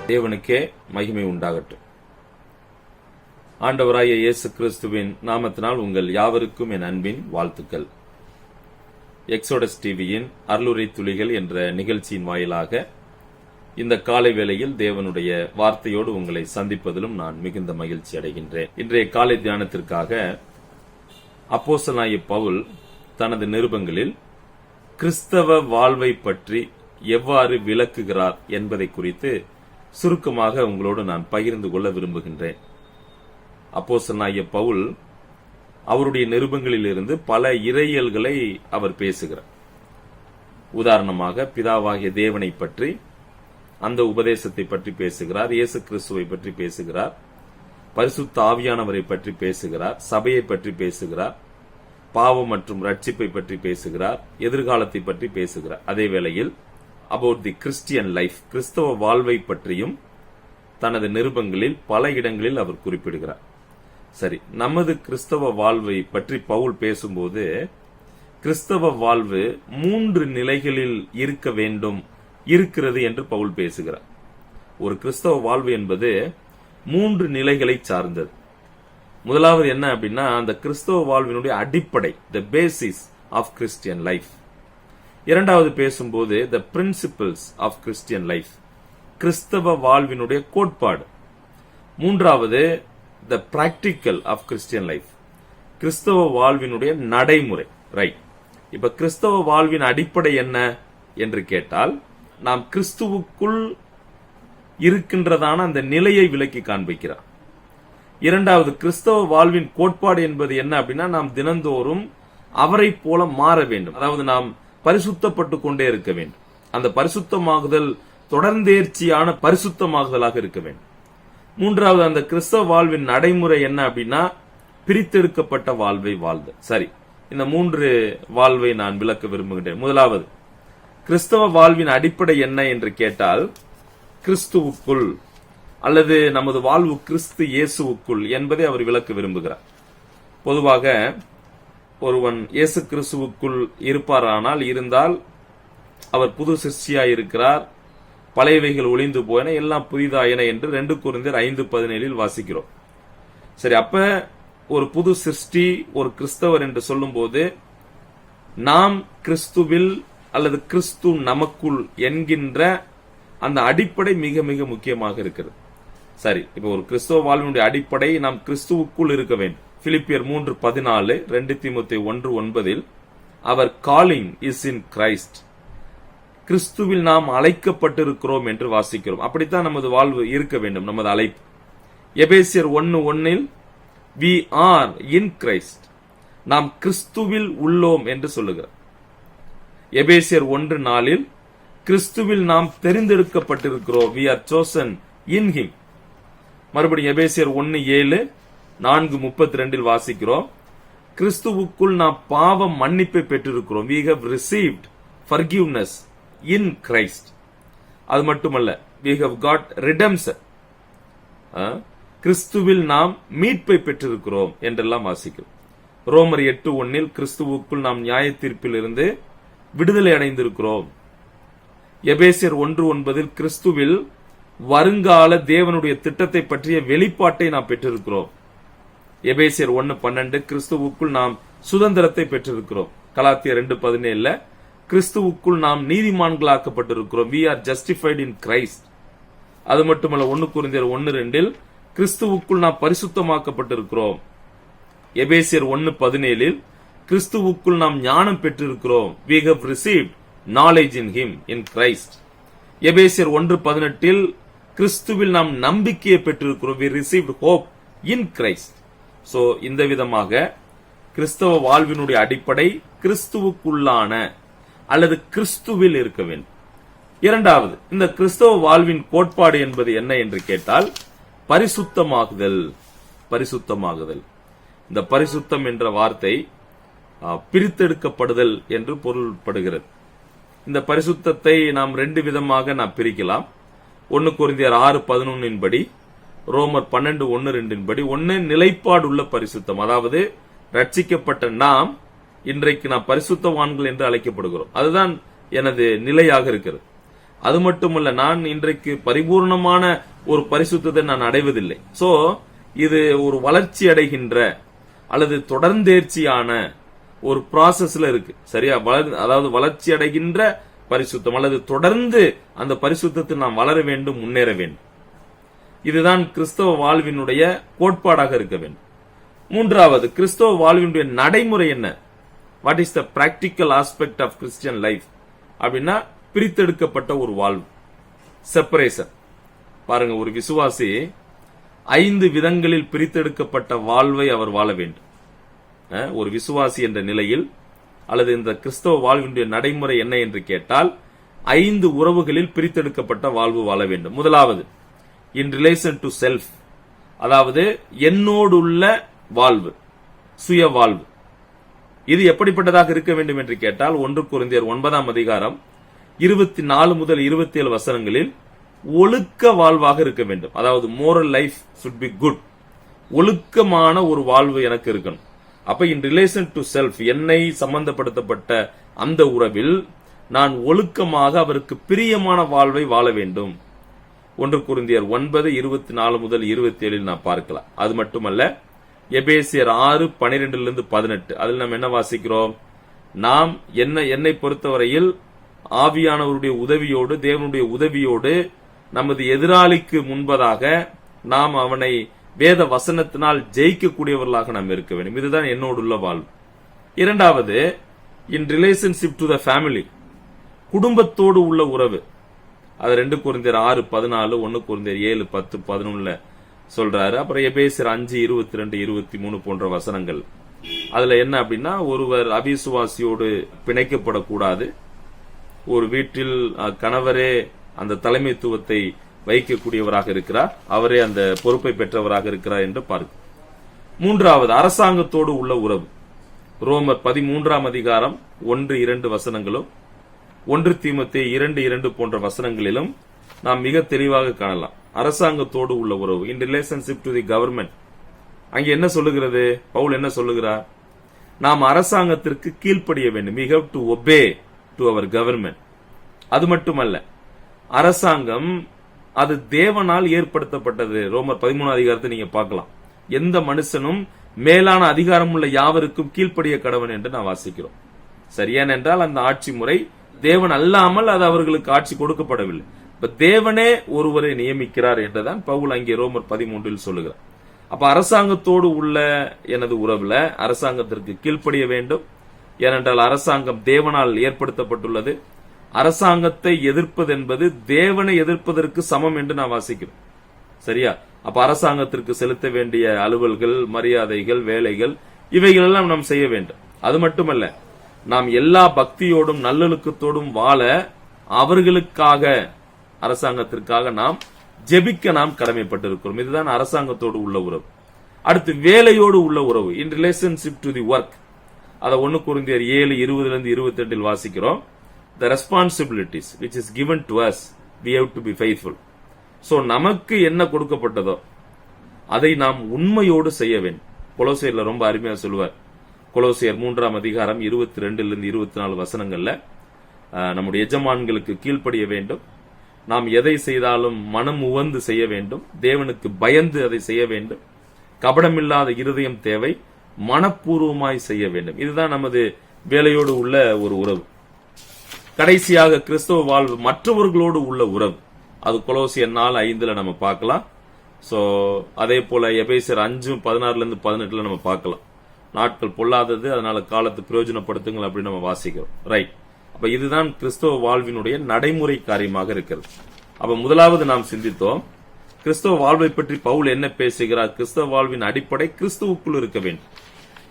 தேவனுக்கே மகிமை உண்டாகட்டும். ஆண்டவராகிய இயேசு கிறிஸ்துவின் நாமத்தினால் உங்கள் யாவருக்கும் என் அன்பின் வாழ்த்துக்கள். எக்ஸோடஸ் டிவியின் அருளுரை துளிகள் என்ற நிகழ்ச்சியின் வாயிலாக இந்த காலை வேளையில் தேவனுடைய வார்த்தையோடு உங்களை சந்திப்பதிலும் நான் மிகுந்த மகிழ்ச்சி அடைகின்றேன். இன்றைய காலை தியானத்திற்காக அப்போஸ்தலனாகிய பவுல் தனது நிருபங்களில் கிறிஸ்தவ வாழ்வை பற்றி எவ்வாறு விளக்குகிறார் என்பதை குறித்து சுருக்கமாக உங்களோடு நான் பகிர்ந்து கொள்ள விரும்புகின்றேன். அப்போஸ்தலனாகிய பவுல் அவருடைய நிருபங்களிலிருந்து பல இறையியல்களை அவர் பேசுகிறார். உதாரணமாக பிதாவாகிய தேவனை பற்றி, அந்த உபதேசத்தை பற்றி பேசுகிறார், இயேசு கிறிஸ்துவை பற்றி பேசுகிறார், பரிசுத்த ஆவியானவரை பற்றி பேசுகிறார், சபையை பற்றி பேசுகிறார், பாவம் மற்றும் ரட்சிப்பை பற்றி பேசுகிறார், எதிர்காலத்தை பற்றி பேசுகிறார். அதே வேளையில் அபவுட் தி கிறிஸ்டியன் லைஃப், கிறிஸ்தவ வாழ்வை பற்றியும் தனது நிருபங்களில் பல இடங்களில் அவர் குறிப்பிடுகிறார். சரி, நமது கிறிஸ்தவ வாழ்வை பற்றி பவுல் பேசும்போது கிறிஸ்தவ வாழ்வு 3 நிலைகளில் இருக்க வேண்டும், இருக்கிறது என்று பவுல் பேசுகிறார். ஒரு கிறிஸ்தவ வாழ்வு என்பது 3 நிலைகளை சார்ந்தது. முதலாவது என்ன அப்படின்னா, அந்த கிறிஸ்தவ வாழ்வினுடைய அடிப்படை, the basis of Christian life. இரண்டாவது பேசும்போது the principles of Christian life, கிறிஸ்தவ வாழ்வினுடைய கோட்பாடு. மூன்றாவது the practical of Christian life, கிறிஸ்தவ வாழ்வினுடைய நடைமுறை. ரைட், இப்ப கிறிஸ்தவ வாழ்வின் அடிப்படை என்ன என்று கேட்டால், நாம் கிறிஸ்துவுக்குள் இருக்கின்றதான அந்த நிலையை விளக்கி காண்பிக்கிறார். இரண்டாவது, கிறிஸ்தவ வாழ்வின் கோட்பாடு என்பது என்ன அப்படின்னா, நாம் தினந்தோறும் அவரை போல மாற வேண்டும், அதாவது நாம் பரிசுத்தப்பட்டு கொண்டே இருக்க வேண்டும். அந்த பரிசுத்தமாகுதல் தொடர்ந்தேர்ச்சியான பரிசுத்தமாகுதலாக இருக்க வேண்டும். மூன்றாவது, அந்த கிறிஸ்தவ வாழ்வின் நடைமுறை என்ன அப்படின்னா, பிரித்தெடுக்கப்பட்ட வாழ்வை வாழ்தல். சரி, இந்த 3 வாழ்வை நான் விளக்க விரும்புகின்றேன். முதலாவது, கிறிஸ்தவ வாழ்வின் அடிப்படை என்ன என்று கேட்டால், கிறிஸ்துவுக்குள் அல்லது நமது வாழ்வு கிறிஸ்து இயேசுவுக்குள் என்பதை அவர் விளக்க விரும்புகிறார். பொதுவாக ஒருவன் இயேசு கிறிஸ்துவுக்குள் இருப்பாரானால், இருந்தால் அவர் புது சிருஷ்டியாய் இருக்கிறார், பழையவைகள் ஒளிந்து போயின, எல்லாம் புதிதாயின என்று 2 கொரிந்தியர் 5:17 வாசிக்கிறோம். சரி, அப்ப ஒரு புது சிருஷ்டி, ஒரு கிறிஸ்தவர் என்று சொல்லும் போது நாம் கிறிஸ்துவில் அல்லது கிறிஸ்து நமக்குள் என்கின்ற அந்த அடிப்படை மிக மிக முக்கியமாக இருக்கிறது. சரி, இப்ப ஒரு கிறிஸ்தவ வாழ்வினுடைய அடிப்படை நாம் கிறிஸ்துவுக்குள் இருக்க வேண்டும். பிலிப்பியர் 3:14, 2 தீமோத்தேயு 1:9 அவர் காலிங் இஸ் இன் கிரைஸ்ட், கிறிஸ்துவில் நாம் அழைக்கப்பட்டிருக்கிறோம் என்று வாசிக்கிறோம். அப்படித்தான் நமது வாழ்வு இருக்க வேண்டும், நமது அழைப்பு. எபேசியர் 1:1 we are in Christ, நாம் கிறிஸ்துவில் உள்ளோம் என்று சொல்லுகிறார். எபேசியர் 1:4 கிறிஸ்துவில் நாம் தெரிந்தெடுக்கப்பட்டிருக்கிறோம், we are chosen in him. மறுபடியும் எபேசியர் 1:7, 4:32 வாசிக்கிறோம், கிறிஸ்துவுக்குள் நாம் பாவ மன்னிப்பை பெற்றிருக்கிறோம், we have received forgiveness in Christ. அது மட்டுமல்ல, we have got redemption, கிறிஸ்துவில் நாம் மீட்பை பெற்றிருக்கிறோம் என்றெல்லாம் வாசிக்கிறோம். ரோமர் 8:1 கிறிஸ்துவுக்குள் நாம் நியாய தீர்ப்பில் இருந்து விடுதலை அடைந்திருக்கிறோம். எபேசியர் 1:9 கிறிஸ்துவில் வருங்கால தேவனுடைய திட்டத்தை பற்றிய வெளிப்பாட்டை நாம் பெற்றிருக்கிறோம். எபேசியர் 1:12 கிறிஸ்துவுக்குள் நாம் சுதந்திரத்தை பெற்றிருக்கிறோம். கலாத்தியர் 2:17 கிறிஸ்துவுக்குள் நாம் நீதிமான்களாக்கப்பட்டிருக்கிறோம், we are justified in Christ. அது மட்டுமல்ல, 1 கொரிந்தியர் 1:2 கிறிஸ்துவுக்குள் நாம் பரிசுத்தமாக்கப்பட்டிருக்கிறோம். எபேசியர் 1:17 கிறிஸ்துவுக்குள் நாம் ஞானம் பெற்றிருக்கிறோம், we have received knowledge in him, in Christ. எபேசியர் 1:18 கிறிஸ்துவில் நாம் நம்பிக்கையை பெற்றிருக்கிறோம், we received hope in Christ. So இந்த விதமாக கிறிஸ்தவ வாழ்வினுடைய அடிப்படை கிறிஸ்துவுக்குள்ளான அல்லது கிறிஸ்துவில் இருக்க வேண்டும். இரண்டாவது, இந்த கிறிஸ்தவ வாழ்வின் கோட்பாடு என்பது என்ன என்று கேட்டால், பரிசுத்தமாகுதல். பரிசுத்தமாகுதல், இந்த பரிசுத்தம் என்ற வார்த்தை பிரித்தெடுக்கப்படுதல் என்று பொருள்படுகிறது. இந்த பரிசுத்தத்தை நாம் 2 விதமாக நாம் பிரிக்கலாம். 1 கொரிந்தியர் 6:11 படி, ரோமர் 12:1-2 படி. 1 நிலைப்பாடுள்ள பரிசுத்தம், அதாவது ரட்சிக்கப்பட்ட நாம் இன்றைக்கு நாம் பரிசுத்தவான்கள் என்று அழைக்கப்படுகிறோம், அதுதான் எனது நிலையாக இருக்கிறது. அது மட்டுமல்ல, நான் இன்றைக்கு பரிபூர்ணமான ஒரு பரிசுத்தத்தை நான் அடைவதில்லை. சோ இது ஒரு வளர்ச்சி அடைகின்ற அல்லது தொடர்ந்தேர்ச்சியான ஒரு ப்ராசஸ்ல இருக்கு. சரியா? அதாவது வளர்ச்சி அடைகின்ற பரிசுத்தம் அல்லது தொடர்ந்து அந்த பரிசுத்தத்தில் நாம் வளர வேண்டும், முன்னேற வேண்டும். இதுதான் கிறிஸ்தவ வாழ்வினுடைய கோட்பாடாக இருக்க வேண்டும். மூன்றாவது, கிறிஸ்தவ வாழ்வினுடைய நடைமுறை என்ன? What is the practical aspect of Christian life அப்படின்னா, பிரித்தெடுக்கப்பட்ட ஒரு வாழ்வு, செப்பரேஷன். பாருங்க, ஒரு விசுவாசி 5 விதங்களில் பிரித்தெடுக்கப்பட்ட வாழ்வை அவர் வாழ வேண்டும். ஒரு விசுவாசி என்ற நிலையில் அல்லது இந்த கிறிஸ்தவ வாழ்வினுடைய நடைமுறை என்ன என்று கேட்டால், 5 உறவுகளில் பிரித்தெடுக்கப்பட்ட வாழ்வு வாழ வேண்டும். முதலாவது, இன் ரிலேஷன் டு செல்ஃப், அதாவது என்னோடுள்ள வாழ்வு, சுய வாழ்வு. இது எப்படிப்பட்டதாக இருக்க வேண்டும் என்று கேட்டால், 1 கொரிந்தியர் 9ஆம் அதிகாரம் 24 முதல் 27 வசனங்களில் ஒழுக்க வாழ்வாக இருக்க வேண்டும். அதாவது moral life should be good, ஒழுக்கமான ஒரு வாழ்வு எனக்கு இருக்கணும். அப்ப இன் ரிலேஷன் டு செல்ஃப், என்னை சம்பந்தப்படுத்தப்பட்ட அந்த உறவில் நான் ஒழுக்கமாக அவருக்கு பிரியமான வாழ்வை வாழ வேண்டும். 1 கொரிந்தியர் 9:24 முதல் 27 நாம் பார்க்கலாம். அது மட்டுமல்ல, எபேசியர் 6:12-18 அதில் நாம் என்ன வாசிக்கிறோம்? நாம் என்னை பொறுத்தவரையில் ஆவியானவருடைய உதவியோடு, தேவனுடைய உதவியோடு, நமது எதிராளிக்கு முன்பதாக நாம் அவனை வேத வசனத்தினால் ஜெயிக்கக்கூடியவர்களாக நாம் இருக்க வேண்டும். இதுதான் என்னோடுள்ள வாழ்வு. இரண்டாவது, in relationship to the family, குடும்பத்தோடு உள்ள உறவு. அது 2 கொரிந்தியர் 6:14, 1 கொரிந்தியர் 7:10-11 சொல்றாரு. அப்புறம் எபேசியர் 5:22-23 போன்ற வசனங்கள். அதுல என்ன அப்படின்னா, ஒருவர் அவிசுவாசியோடு பிணைக்கப்படக்கூடாது. ஒரு வீட்டில் கணவரே அந்த தலைமைத்துவத்தை வைக்கக்கூடியவராக இருக்கிறார், அவரே அந்த பொறுப்பை பெற்றவராக இருக்கிறார் என்று பார்க்க. மூன்றாவது, அரசாங்கத்தோடு உள்ள உறவு. ரோமர் 13ஆம் அதிகாரம் 1-2 வசனங்களும் 1 தீமோத்தேயு 2:2 போன்ற வசனங்களிலும் நாம் மிக தெளிவாக காணலாம். அரசாங்கத்தோடு உள்ள உறவு, in relationship to the government. அங்கே என்ன சொல்லுகிறது? பவுல் என்ன சொல்லுகிறார்? நாம் அரசாங்கத்திற்கு கீழ்ப்படிய வேண்டும். we have to obey to our government. அது மட்டுமல்ல, அரசாங்கம் அது தேவனால் ஏற்படுத்தப்பட்டது. ரோமர் 13ஆம் அதிகாரத்தை நீங்க பார்க்கலாம். எந்த மனுஷனும் மேலான அதிகாரம் உள்ள யாவருக்கும் கீழ்ப்படிய கடவன் என்று நான் வாசிக்கிறோம். சரியான என்றால் அந்த ஆட்சி முறை தேவன் அல்லாமல் அது அவர்களுக்கு ஆட்சி கொடுக்கப்படவில்லை. இப்ப தேவனே ஒருவரை நியமிக்கிறார் என்றுதான் பவுல் அங்கே ரோமர் 13 சொல்லுகிறார். அப்ப அரசாங்கத்தோடு உள்ள எனது உறவுல அரசாங்கத்திற்கு கீழ்ப்படிய வேண்டும். ஏனென்றால் அரசாங்கம் தேவனால் ஏற்படுத்தப்பட்டுள்ளது. அரசாங்கத்தை எதிர்ப்பது என்பது தேவனை எதிர்ப்பதற்கு சமம் என்று நான் வாசிக்கிறேன். சரியா? அப்ப அரசாங்கத்திற்கு செலுத்த வேண்டிய அலுவல்கள், மரியாதைகள், வேலைகள் இவைகள் எல்லாம் நாம் செய்ய வேண்டும். அது மட்டுமல்ல, நாம் எல்லா பக்தியோடும் நல்லொழுக்கத்தோடும் வாழ அவர்களுக்காக, அரசாங்கத்திற்காக நாம் ஜெபிக்க நாம் கடமைப்பட்டிருக்கிறோம். இதுதான் அரசாங்கத்தோடு உள்ள உறவு. அடுத்து, வேலையோடு உள்ள உறவு, in relationship to the work. அதை 1 கொரிந்தியர் 7:20-22 வாசிக்கிறோம். The responsibilities which is given to us, we have to be faithful. So நமக்கு என்ன கொடுக்கப்பட்டதோ அதை நாம் உண்மையோடு செய்ய வேண்டும். கொலோசியர்ல ரொம்ப அருமையா சொல்லுவார். கொலோசியர் 3ஆம் அதிகாரம் 22-24 வசனங்கள்ல நம்முடைய எஜமான்களுக்கு கீழ்ப்படிய வேண்டும். நாம் எதை செய்தாலும் மனம் உவந்து செய்ய வேண்டும். தேவனுக்கு பயந்து அதை செய்ய வேண்டும். கபடமில்லாத இருதயம் தேவை. மனப்பூர்வமாய் செய்ய வேண்டும். இதுதான் நமது வேலையோடு உள்ள ஒரு உறவு. கடைசியாக, கிறிஸ்தவ வாழ்வு மற்றவர்களோடு உள்ள உறவு. அது கொலோசியர் 4:5 நம்ம பார்க்கலாம். சோ அதே போல எபேசியர் 5:16-18 நம்ம பார்க்கலாம். நாட்கள் பொல்லாதது, அதனால காலத்தை பிரயோஜனப்படுத்துங்கள் அப்படின்னு நம்ம வாசிக்கிறோம். ரைட். அப்ப இதுதான் கிறிஸ்தவ வாழ்வினுடைய நடைமுறை காரியமாக இருக்கிறது. அப்ப முதலாவது நாம் சிந்தித்தோம், கிறிஸ்தவ வாழ்வை பற்றி பவுல் என்ன பேசுகிறார்? கிறிஸ்தவ வாழ்வின் அடிப்படை கிறிஸ்துவுக்குள் இருக்க வேண்டும்.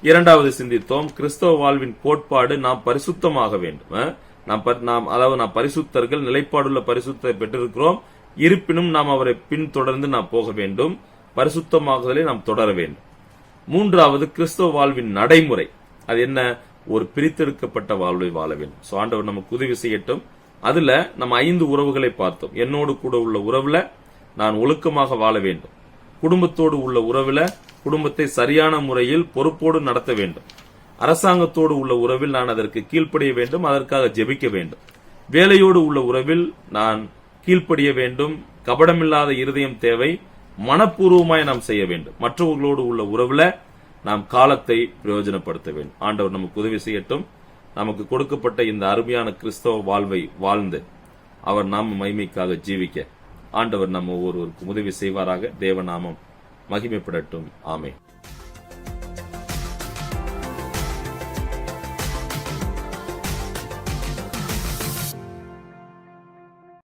இரண்டாவது சிந்தித்தோம், கிறிஸ்தவ வாழ்வின் கோட்பாடு நாம் பரிசுத்தமாக வேண்டும். நாம் பரிசுத்தர்கள், நிலைப்பாடுள்ள பரிசுத்தத்தை பெற்றிருக்கிறோம். இருப்பினும் நாம் அவரை பின்தொடர்ந்து நாம் போக வேண்டும். பரிசுத்தமாகுதலை நாம் தொடர வேண்டும். மூன்றாவது, கிறிஸ்தவ வாழ்வின் நடைமுறை. அது என்ன? ஒரு பிரித்தெடுக்கப்பட்ட வாழ்வை வாழ வேண்டும். சோ ஆண்டவர் நமக்கு உதவி செய்யட்டும். அதுல நம்ம 5 உறவுகளை பார்த்தோம். என்னோடு கூட உள்ள உறவுல நான் ஒழுக்கமாக வாழ வேண்டும். குடும்பத்தோடு உள்ள உறவுல குடும்பத்தை சரியான முறையில் பொறுப்போடு நடத்த வேண்டும். அரசாங்கத்தோடு உள்ள உறவில் நான் அதற்கு கீழ்ப்படிய வேண்டும், அதற்காக ஜெபிக்க வேண்டும். வேலையோடு உள்ள உறவில் நான் கீழ்ப்படிய வேண்டும். கபடமில்லாத இருதயம் தேவை. மனப்பூர்வமாய் நாம் செய்ய வேண்டும். மற்றவர்களோடு உள்ள உறவுல நாம் காலத்தை பிரயோஜனப்படுத்த வேண்டும். ஆண்டவர் நமக்கு உதவி செய்யட்டும். நமக்கு கொடுக்கப்பட்ட இந்த அருமையான கிறிஸ்தவ வாழ்வை வாழ்ந்து அவர் நாம மகிமைக்காக ஜீவிக்க ஆண்டவர் நம்ம ஒவ்வொருவருக்கும் உதவி செய்வாராக. தேவநாமம் மகிமைப்படட்டும். ஆமென்.